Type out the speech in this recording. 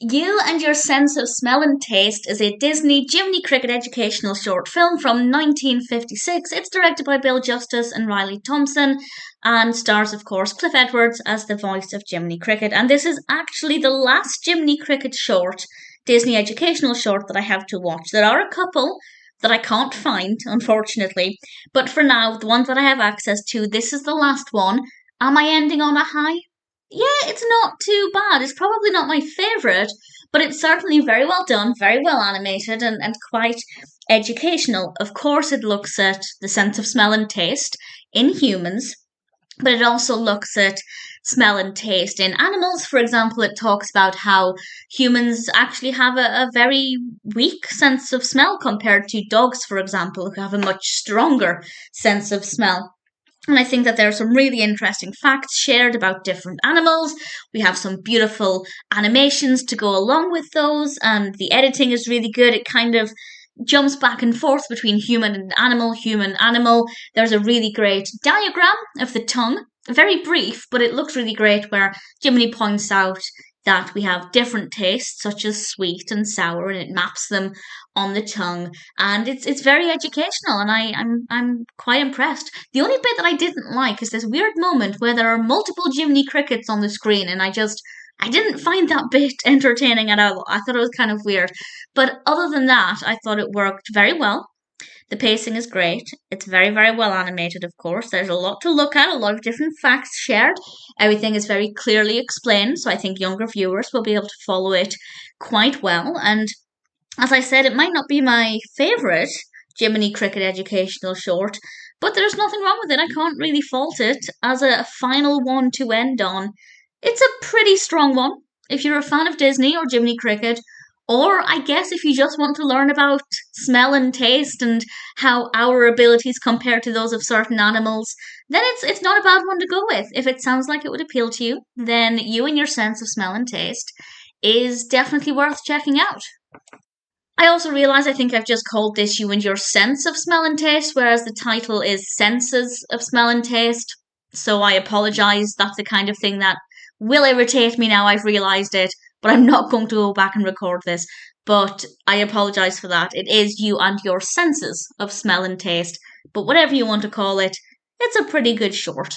You and Your Sense of Smell and Taste is a Disney Jiminy Cricket educational short film from 1956. It's directed by Bill Justice and Riley Thompson and stars, of course, Cliff Edwards as the voice of Jiminy Cricket. And this is actually the last Jiminy Cricket short, Disney educational short, that I have to watch. There are a couple that I can't find, unfortunately, but for now, the ones that I have access to, this is the last one. Am I ending on a high? Yeah, it's not too bad. It's probably not my favourite, but it's certainly very well done, very well animated, and quite educational. Of course, it looks at the sense of smell and taste in humans, but it also looks at smell and taste in animals. For example, it talks about how humans actually have a very weak sense of smell compared to dogs, for example, who have a much stronger sense of smell. And I think that there are some really interesting facts shared about different animals. We have some beautiful animations to go along with those, and the editing is really good. It kind of jumps back and forth between human and animal, human, animal. There's a really great diagram of the tongue, very brief, but it looks really great, where Jiminy points out that we have different tastes, such as sweet and sour, and it maps them on the tongue. And it's very educational, and I'm quite impressed. The only bit that I didn't like is this weird moment where there are multiple Jiminy Crickets on the screen, and I didn't find that bit entertaining at all. I thought it was kind of weird. But other than that, I thought it worked very well. The pacing is great. It's very, very well animated, of course. There's a lot to look at, a lot of different facts shared. Everything is very clearly explained, so I think younger viewers will be able to follow it quite well. And as I said, it might not be my favourite Jiminy Cricket educational short, but there's nothing wrong with it. I can't really fault it. As a final one to end on, it's a pretty strong one. If you're a fan of Disney or Jiminy Cricket, or I guess if you just want to learn about smell and taste and how our abilities compare to those of certain animals, then it's not a bad one to go with. If it sounds like it would appeal to you, then You and Your Sense of Smell and Taste is definitely worth checking out. I also realise I think I've just called this You and Your Sense of Smell and Taste, whereas the title is Senses of Smell and Taste. So I apologise. That's the kind of thing that will irritate me now I've realised it, but I'm not going to go back and record this. But I apologise for that. It is You and Your Senses of Smell and Taste, but whatever you want to call it, it's a pretty good short.